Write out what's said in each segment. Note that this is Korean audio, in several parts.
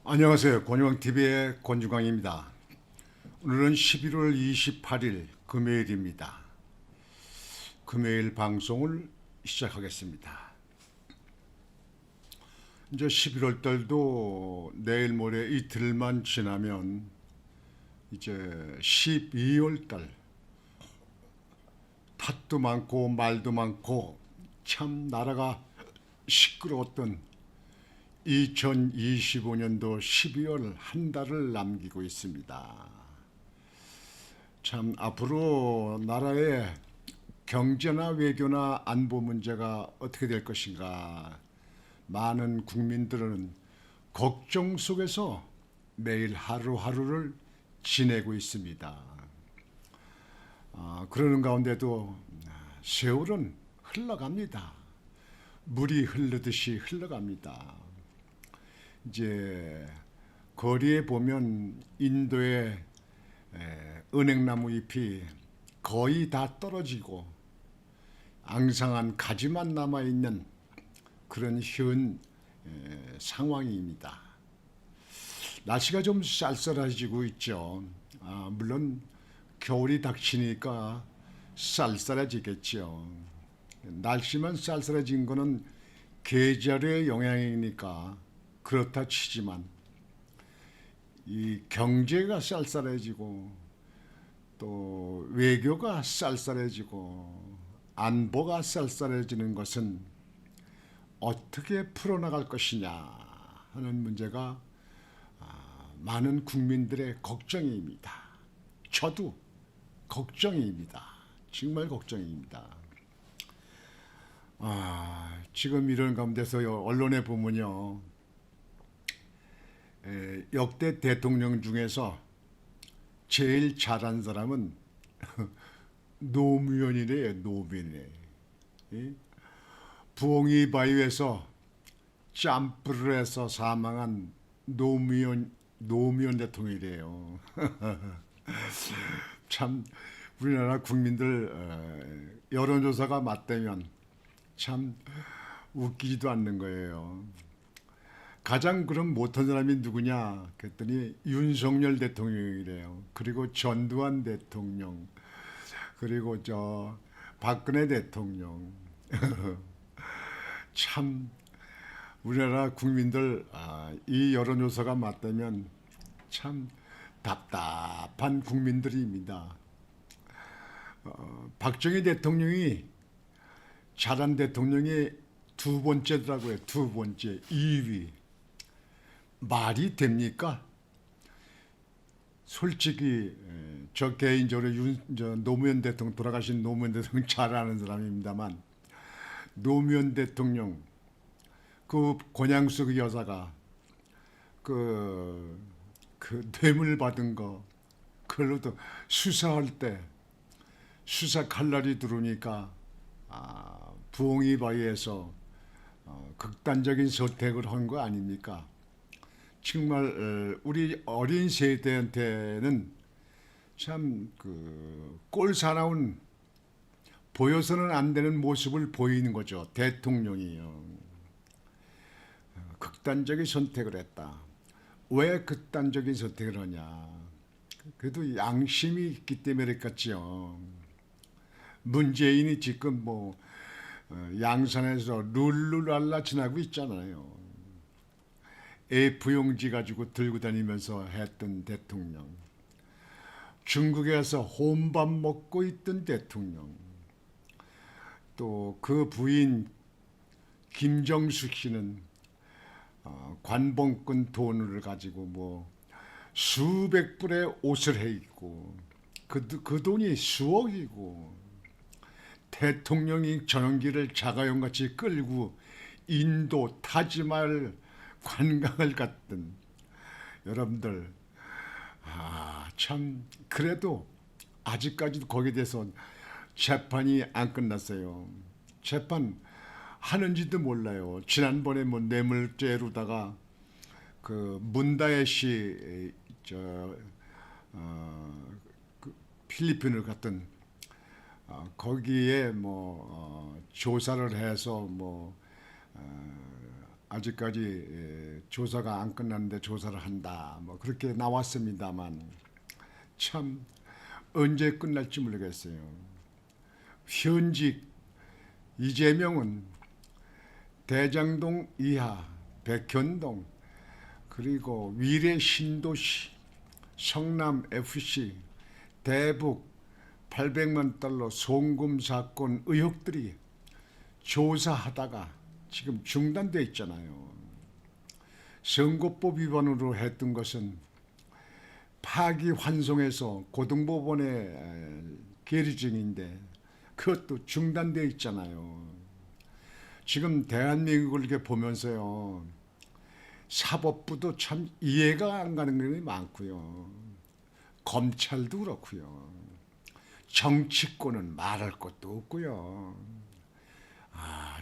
안녕하세요. 권유광TV의 권유광입니다. 오늘은 11월 28일 금요일입니다. 금요일 방송을 시작하겠습니다. 이제 11월 달도 내일 모레 이틀만 지나면 이제 12월 달, 탓도 많고 말도 많고 참 나라가 시끄러웠던 2025년도 12월 한 달을 남기고 있습니다. 참 앞으로 나라의 경제나 외교나 안보 문제가 어떻게 될 것인가, 많은 국민들은 걱정 속에서 매일 하루하루를 지내고 있습니다. 그러는 가운데도 세월은 흘러갑니다. 물이 흐르듯이 흘러갑니다. 이제 거리에 보면 인도의 은행나무 잎이 거의 다 떨어지고 앙상한 가지만 남아있는 그런 현 상황입니다. 날씨가 좀 쌀쌀해지고 있죠. 물론 겨울이 닥치니까 쌀쌀해지겠죠. 날씨만 쌀쌀해진 거는 계절의 영향이니까 그렇다 치지만 이 경제가 쌀쌀해지고 또 외교가 쌀쌀해지고 안보가 쌀쌀해지는 것은 어떻게 풀어나갈 것이냐 하는 문제가 많은 국민들의 걱정입니다. 저도 걱정입니다. 정말 걱정입니다. 지금 이런 가운데서 언론에 보면요, 역대 대통령 중에서 제일 잘한 사람은 노무현이래요. 노무현이래. 부엉이 바위에서 점프를 해서 사망한 노무현 대통령이래요. 참 우리나라 국민들 여론조사가 맞다면 참 웃기지도 않는 거예요. 가장 그럼 못한 사람이 누구냐 그랬더니 윤석열 대통령이래요. 그리고 전두환 대통령, 그리고 박근혜 대통령. 참 우리나라 국민들 이 여론조사가 맞다면 참 답답한 국민들입니다. 박정희 대통령이 잘한 대통령이 두 번째더라고요. 두 번째, 2위. 말이 됩니까? 솔직히 저 개인적으로 노무현 대통령, 돌아가신 노무현 대통령 잘 아는 사람입니다만, 노무현 대통령 그 권양숙 그 여자가 그 뇌물 받은 거, 그걸로도 수사할 때 수사 칼날이 들어오니까 부엉이 바위에서 극단적인 선택을 한 거 아닙니까? 정말 우리 어린 세대한테는 참 꼴사나운, 보여서는 안 되는 모습을 보이는 거죠. 대통령이요. 극단적인 선택을 했다. 왜 극단적인 선택을 하냐? 그래도 양심이 있기 때문에 그랬겠지요. 문재인이 지금 양산에서 룰루랄라 지나고 있잖아요. F용지 가지고 들고 다니면서 했던 대통령, 중국에 가서 혼밥 먹고 있던 대통령, 또 그 부인 김정숙 씨는 관봉권 돈을 가지고 수백 불의 옷을 해 입고 그 돈이 수억이고, 대통령이 전용기를 자가용같이 끌고 인도 타지마할 관광을 갔던 여러분들, 참 그래도 아직까지도 거기에 대해서 재판이 안 끝났어요. 재판 하는지도 몰라요. 지난번에 뇌물죄로다가 그 문다혜 씨 필리핀을 갔던 거기에 조사를 해서 아직까지 조사가 안 끝났는데 조사를 한다. 뭐 그렇게 나왔습니다만 참 언제 끝날지 모르겠어요. 현직 이재명은 대장동 이하, 백현동, 그리고 위례 신도시, 성남 FC, 대북 800만 달러 송금 사건 의혹들이 조사하다가 지금 중단돼 있잖아요. 선거법 위반으로 했던 것은 파기환송해서 고등법원의 계류중인데 그것도 중단돼 있잖아요. 지금 대한민국을 이렇게 보면서요, 사법부도 참 이해가 안 가는 게 많고요. 검찰도 그렇고요. 정치권은 말할 것도 없고요.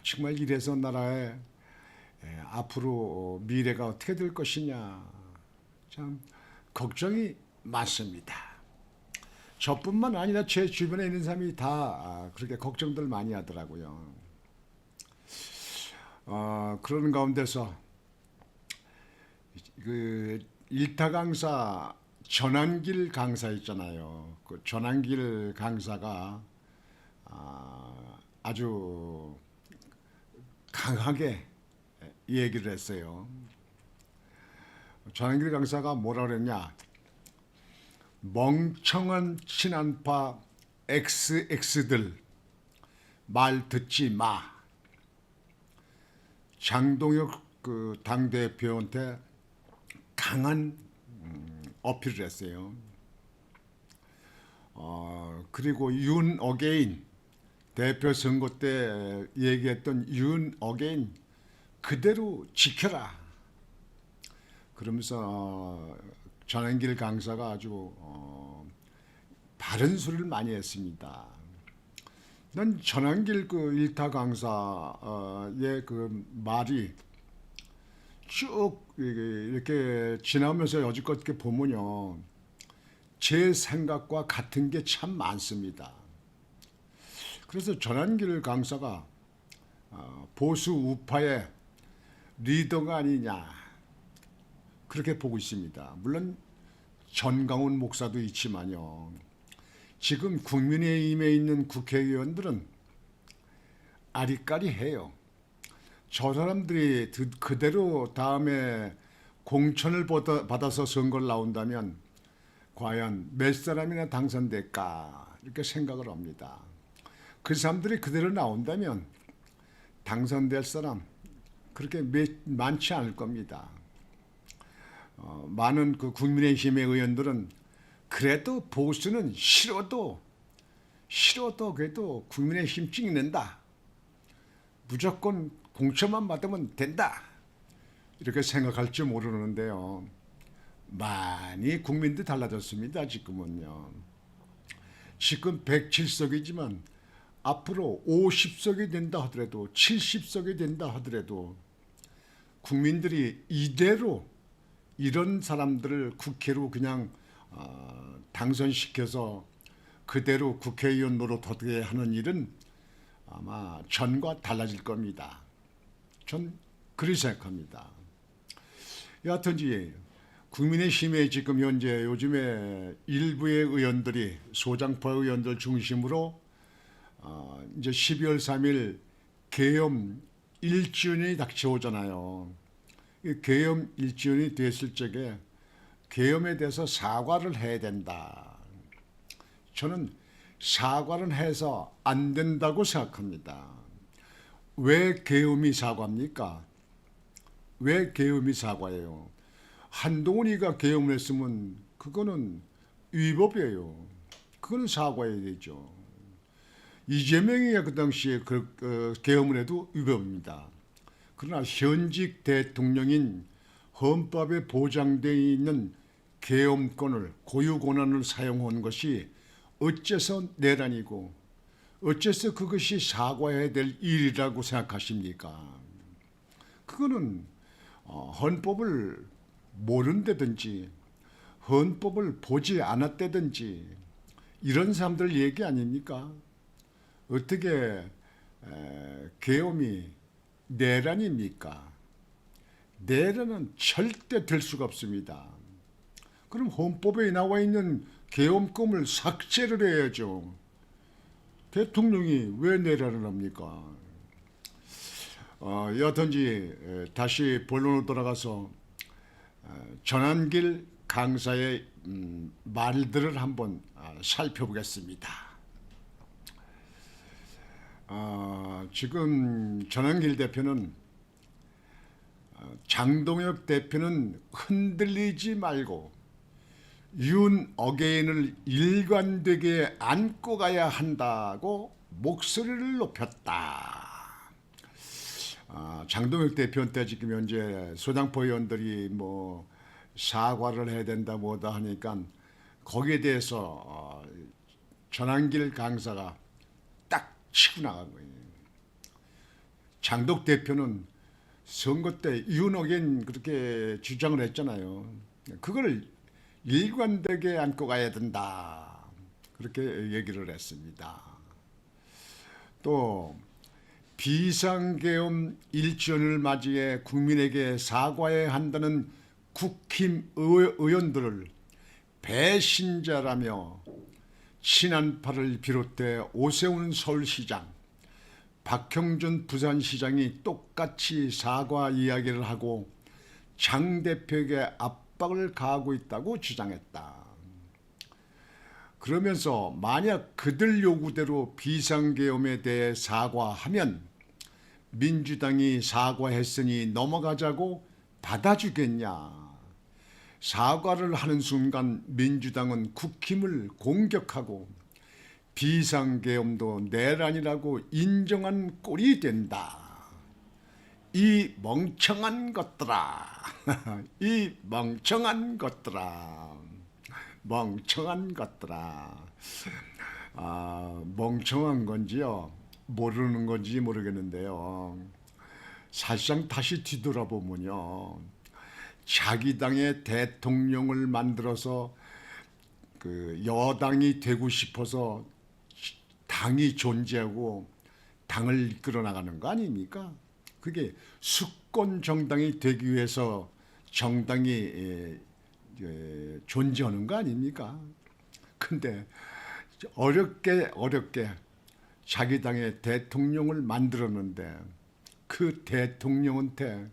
정말 이래서 나라의 앞으로 미래가 어떻게 될 것이냐 참 걱정이 많습니다. 저뿐만 아니라 제 주변에 있는 사람이 다 그렇게 걱정들 많이 하더라고요. 그런 가운데서 그 일타 강사 전환길 강사 있잖아요. 그 전환길 강사가 아주 강하게 얘기를 했어요. 전환길 강사가 뭐라 그랬냐? 멍청한 친한파 XX들 말 듣지 마. 장동혁 그 당대표한테 강한 어필을 했어요. 그리고 윤 어게인 대표 선거 때 얘기했던 윤 어게인 그대로 지켜라. 그러면서 전환길 강사가 아주 바른 소리를 많이 했습니다. 난 전환길 그 일타 강사의 그 말이 쭉 이렇게 지나면서 여지껏 이렇게 보면요, 제 생각과 같은 게 참 많습니다. 그래서 전환길 강사가 보수 우파의 리더가 아니냐 그렇게 보고 있습니다. 물론 전강훈 목사도 있지만요, 지금 국민의힘에 있는 국회의원들은 아리까리해요. 저 사람들이 그대로 다음에 공천을 받아서 선거를 나온다면 과연 몇 사람이나 당선될까 이렇게 생각을 합니다. 그 사람들이 그대로 나온다면 당선될 사람 그렇게 많지 않을 겁니다. 많은 그 국민의힘의 의원들은 그래도 보수는 싫어도 그래도 국민의힘 찍는다. 무조건 공천만 받으면 된다. 이렇게 생각할지 모르는데요. 많이 국민들 달라졌습니다. 지금은요. 지금 107석이지만 앞으로 50석이 된다 하더라도 70석이 된다 하더라도 국민들이 이대로 이런 사람들을 국회로 그냥 당선시켜서 그대로 국회의원 노릇하게 하는 일은 아마 전과 달라질 겁니다. 전 그렇게 생각합니다. 여하튼지 국민의힘에 지금 현재 요즘에 일부의 의원들이 소장파 의원들 중심으로 이제 12월 3일 계엄 1주년이 닥쳐오잖아요. 이 계엄 1주년이 됐을 적에 계엄에 대해서 사과를 해야 된다. 저는 사과를 해서 안 된다고 생각합니다. 왜 계엄이 사과입니까? 왜 계엄이 사과예요? 한동훈이가 계엄을 했으면 그거는 위법이에요. 그거는 사과해야 되죠. 이재명이가 그 당시에 계엄을 해도 위법입니다. 그러나 현직 대통령인 헌법에 보장되어 있는 계엄권을 고유 권한을 사용한 것이 어째서 내란이고 어째서 그것이 사과해야 될 일이라고 생각하십니까? 그거는 헌법을 모른다든지 헌법을 보지 않았다든지 이런 사람들 얘기 아닙니까? 어떻게 계엄이 내란입니까? 내란은 절대 될 수가 없습니다. 그럼 헌법에 나와 있는 계엄금을 삭제를 해야죠. 대통령이 왜 내란을 합니까? 여하튼지 다시 본론으로 돌아가서 전한길 강사의 말들을 한번 살펴보겠습니다. 지금 전한길 대표는 장동혁 대표는 흔들리지 말고 윤 어게인을 일관되게 안고 가야 한다고 목소리를 높였다. 장동혁 대표한테 지금 현재 소당포 의원들이 뭐 사과를 해야 된다 뭐다 하니까 거기에 대해서 전한길 강사가 딱 치고 나간 거예요. 장독 대표는 선거 때 윤어겐 그렇게 주장을 했잖아요. 그걸 일관되게 안고 가야 된다. 그렇게 얘기를 했습니다. 또 비상계엄 1주년을 맞이해 국민에게 사과해야 한다는 국힘 의원들을 배신자라며 친한파를 비롯해 오세훈 서울시장, 박형준 부산시장이 똑같이 사과 이야기를 하고 장 대표에게 압박을 가하고 있다고 주장했다. 그러면서 만약 그들 요구대로 비상계엄에 대해 사과하면 민주당이 사과했으니 넘어가자고 받아주겠냐. 사과를 하는 순간 민주당은 국힘을 공격하고 비상계엄도 내란이라고 인정한 꼴이 된다. 이 멍청한 것들아. 이 멍청한 것들아. 멍청한 것들아. 멍청한 건지요, 모르는 건지 모르겠는데요. 사실상 다시 뒤돌아보면요, 자기 당의 대통령을 만들어서 그 여당이 되고 싶어서 당이 존재하고 당을 이끌어 나가는 거 아닙니까? 그게 수권 정당이 되기 위해서 정당이 존재하는 거 아닙니까? 근데 어렵게 자기 당의 대통령을 만들었는데 그 대통령한테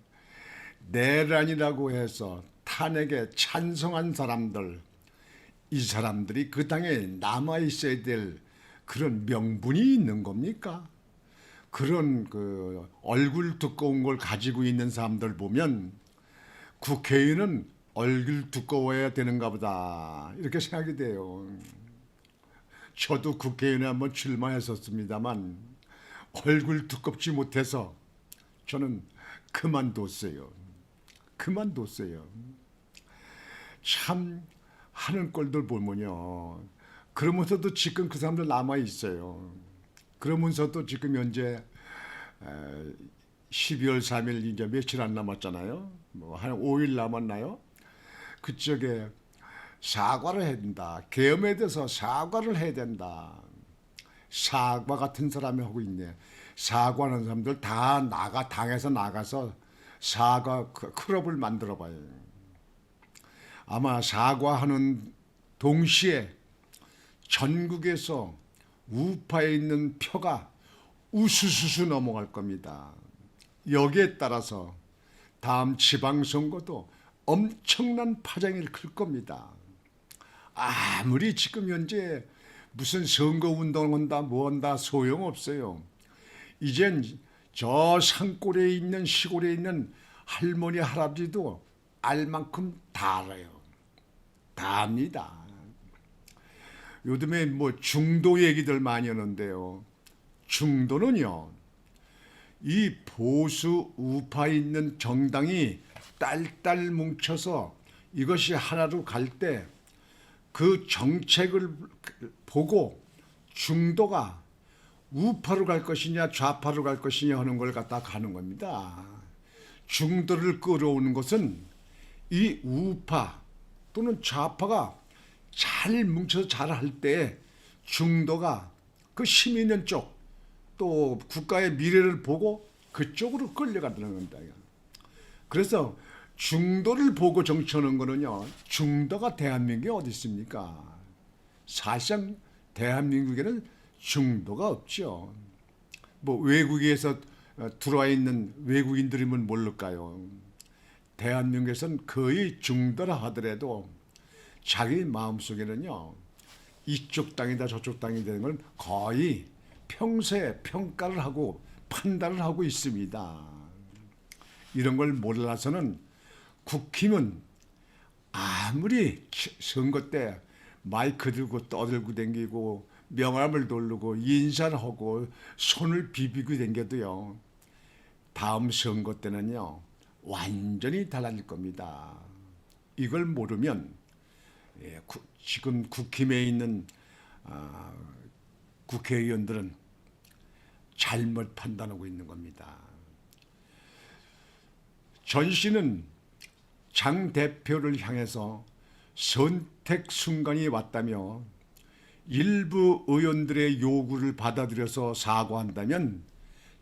내란이라고 해서 탄핵에 찬성한 사람들, 이 사람들이 그 당에 남아 있어야 될 그런 명분이 있는 겁니까? 그런 그 얼굴 두꺼운 걸 가지고 있는 사람들 보면 국회의원은 얼굴 두꺼워야 되는가 보다 이렇게 생각이 돼요. 저도 국회의원에 한번 출마했었습니다만 얼굴 두껍지 못해서 저는 그만뒀어요. 참 하는 꼴들 보면요, 그러면서도 지금 그 사람들 남아 있어요. 그러면서도 지금 현재 12월 3일 이제 며칠 안 남았잖아요. 뭐 한 5일 남았나요? 그쪽에 사과를 해야 된다. 계엄에 대해서 사과를 해야 된다. 사과 같은 사람이 하고 있네. 사과하는 사람들 다 당에서 나가서 사과 클럽을 만들어 봐요. 아마 사과하는 동시에 전국에서 우파에 있는 표가 우수수수 넘어갈 겁니다. 여기에 따라서 다음 지방선거도 엄청난 파장이 클 겁니다. 아무리 지금 현재 무슨 선거운동 한다 뭐 한다 소용없어요. 이젠 저 산골에 있는 시골에 있는 할머니 할아버지도 알 만큼 다 알아요. 다 압니다. 요즘에 뭐 중도 얘기들 많이 하는데요. 중도는요, 이 보수 우파 있는 정당이 딸딸 뭉쳐서 이것이 하나로 갈 때 그 정책을 보고 중도가 우파로 갈 것이냐 좌파로 갈 것이냐 하는 걸 갖다 가는 겁니다. 중도를 끌어오는 것은 이 우파 또는 좌파가 잘 뭉쳐서 잘할 때 중도가 그 힘 있는 쪽 또 국가의 미래를 보고 그쪽으로 끌려가는 겁니다. 그래서 중도를 보고 정치하는 거는요. 중도가 대한민국에 어디 있습니까? 사실상 대한민국에는 중도가 없죠. 뭐 외국에서 들어와 있는 외국인들이면 모를까요? 대한민국에서는 거의 중도라 하더라도 자기 마음속에는요. 이쪽 땅이다 저쪽 땅이 되는 건 거의 평소에 평가를 하고 판단을 하고 있습니다. 이런 걸 몰라서는 국힘은 아무리 선거 때 마이크 들고 떠들고 댕기고 명함을 돌리고 인사를 하고 손을 비비고 댕겨도요. 다음 선거 때는요. 완전히 달라질 겁니다. 이걸 모르면 지금 국힘에 있는 국회의원들은 잘못 판단하고 있는 겁니다. 전 씨는 장 대표를 향해서 선택 순간이 왔다며 일부 의원들의 요구를 받아들여서 사과한다면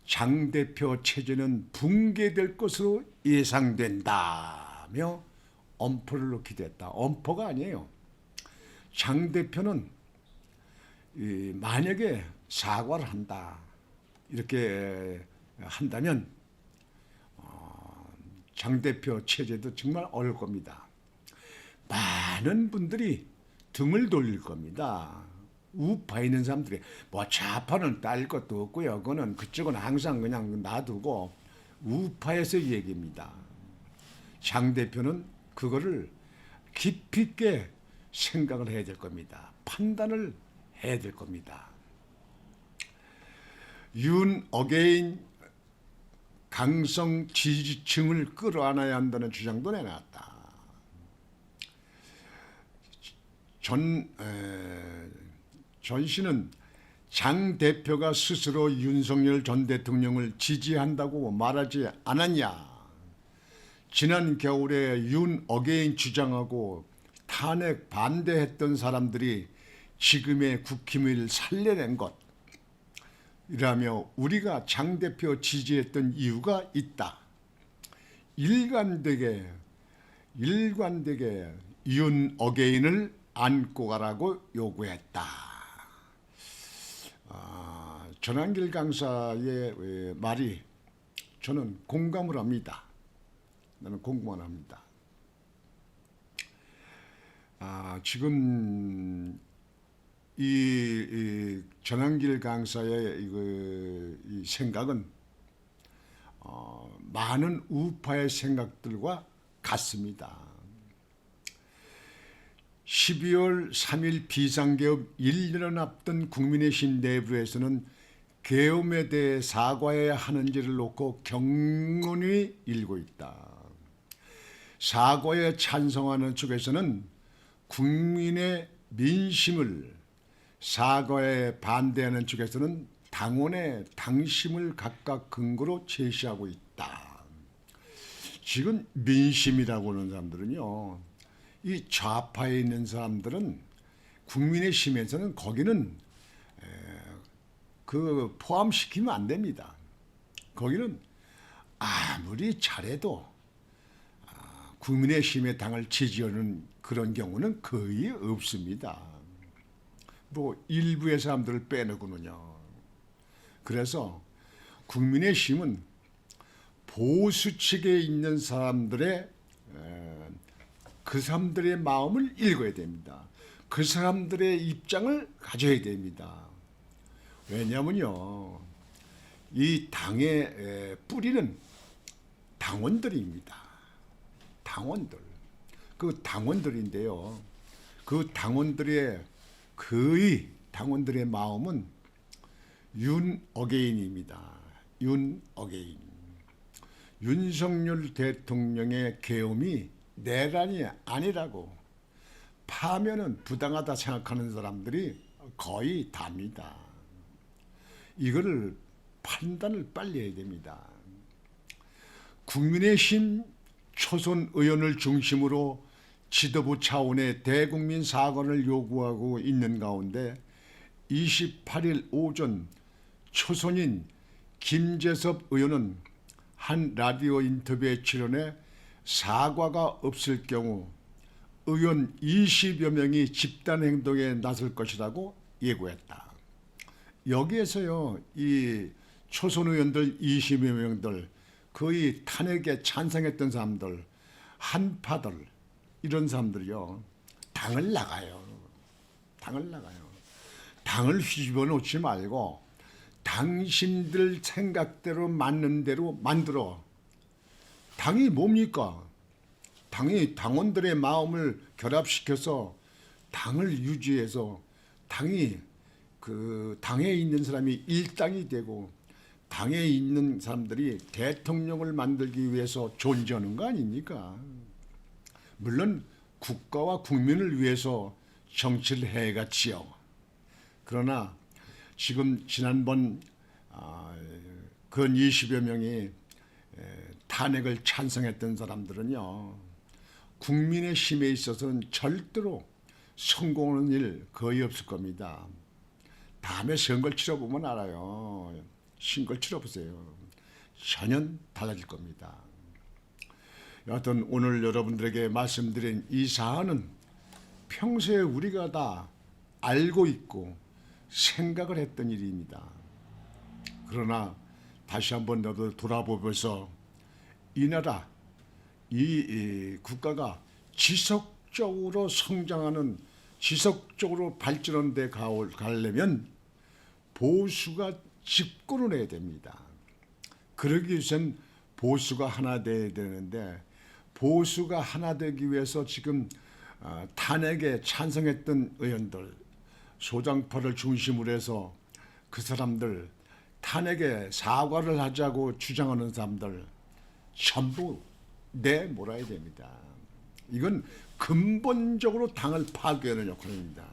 장 대표 체제는 붕괴될 것으로 예상된다며 엄포를 놓게 됐다. 엄포가 아니에요. 장 대표는 만약에 사과를 한다 이렇게 한다면 장 대표 체제도 정말 어려울 겁니다. 많은 분들이 등을 돌릴 겁니다. 우파에 있는 사람들이 뭐 좌파는 딸 것도 없고요. 그거는 그쪽은 항상 그냥 놔두고 우파에서 얘기입니다. 장 대표는 그거를 깊이 있게 생각을 해야 될 겁니다. 판단을 해야 될 겁니다. 윤 어게인 강성 지지층을 끌어안아야 한다는 주장도 내놨다. 전 씨는 장 대표가 스스로 윤석열 전 대통령을 지지한다고 말하지 않았냐. 지난 겨울에 윤 어게인 주장하고 탄핵 반대했던 사람들이 지금의 국힘을 살려낸 것 이라며 우리가 장 대표 지지했던 이유가 있다. 일관되게 윤 어게인을 안고 가라고 요구했다. 전한길 강사의 말이 저는 공감을 합니다. 나는 공감을 합니다. 지금 이 전한길 강사의 이 생각은 많은 우파의 생각들과 같습니다. 12월 3일 비상개업 1년을 앞둔 국민의힘 내부에서는 계엄에 대해 사과해야 하는지를 놓고 경론이 일고 있다. 사과에 찬성하는 쪽에서는 국민의 민심을, 사과에 반대하는 쪽에서는 당원의 당심을 각각 근거로 제시하고 있다. 지금 민심이라고 하는 사람들은요. 이 좌파에 있는 사람들은 국민의힘에서는 거기는 그 포함시키면 안 됩니다. 거기는 아무리 잘해도 국민의힘의 당을 지지하는 그런 경우는 거의 없습니다. 뭐 일부의 사람들을 빼놓고는요. 그래서 국민의힘은 보수 측에 있는 사람들의 그 사람들의 마음을 읽어야 됩니다. 그 사람들의 입장을 가져야 됩니다. 왜냐하면요. 이 당의 뿌리는 당원들입니다. 당원들. 그 당원들인데요. 그 당원들의 거의 당원들의 마음은 윤 어게인입니다. 윤 어게인. 윤석열 대통령의 계엄이 내란이 아니라고 파면은 부당하다 생각하는 사람들이 거의 답니다. 이거를 판단을 빨리 해야 됩니다. 국민의힘 초선 의원을 중심으로 지도부 차원의 대국민 사과를 요구하고 있는 가운데 28일 오전 초선인 김재섭 의원은 한 라디오 인터뷰에 출연해 사과가 없을 경우 의원 20여 명이 집단 행동에 나설 것이라고 예고했다. 여기에서요, 이 초선 의원들 20여 명들, 거의 탄핵에 찬성했던 사람들, 한파들, 이런 사람들이요, 당을 나가요. 당을 나가요. 당을 휘집어 놓지 말고 당신들 생각대로 맞는 대로 만들어. 당이 뭡니까? 당이 당원들의 마음을 결합시켜서 당을 유지해서 당이 그 당에 있는 사람이 일당이 되고 당에 있는 사람들이 대통령을 만들기 위해서 존재하는 거 아닙니까? 물론 국가와 국민을 위해서 정치를 해갔지요. 그러나 지금 지난번 근 20여 명이 탄핵을 찬성했던 사람들은요, 국민의 힘에 있어서는 절대로 성공하는 일 거의 없을 겁니다. 다음에 선거를 치러보면 알아요. 선거를 치러보세요. 전혀 달라질 겁니다. 여하튼 오늘 여러분들에게 말씀드린 이 사안은 평소에 우리가 다 알고 있고 생각을 했던 일입니다. 그러나 다시 한번 나도 돌아보면서 이 나라, 이 국가가 지속적으로 성장하는, 지속적으로 발전하는 데 가려면 보수가 집권을 해야 됩니다. 그러기 위해서는 보수가 하나 돼야 되는데, 보수가 하나 되기 위해서 지금 탄핵에 찬성했던 의원들, 소장파를 중심으로 해서 그 사람들, 탄핵에 사과를 하자고 주장하는 사람들 전부 내몰아야 됩니다. 이건 근본적으로 당을 파괴하는 역할입니다.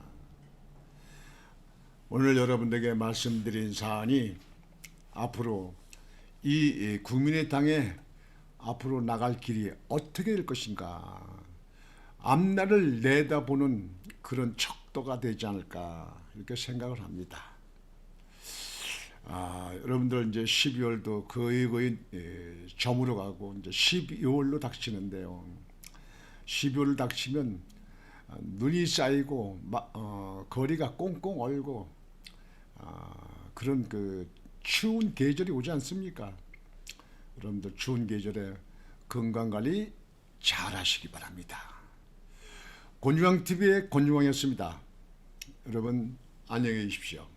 오늘 여러분들에게 말씀드린 사안이 앞으로 이 국민의당에 앞으로 나갈 길이 어떻게 될 것인가, 앞날을 내다보는 그런 척도가 되지 않을까, 이렇게 생각을 합니다. 여러분들 이제 12월도 거의 저물어가고 이제 12월로 닥치는데요. 12월 닥치면 눈이 쌓이고 거리가 꽁꽁 얼고 그런 그 추운 계절이 오지 않습니까? 여러분들 추운 계절에 건강관리 잘 하시기 바랍니다. 곤주왕TV의 곤주왕이었습니다. 여러분 안녕히 계십시오.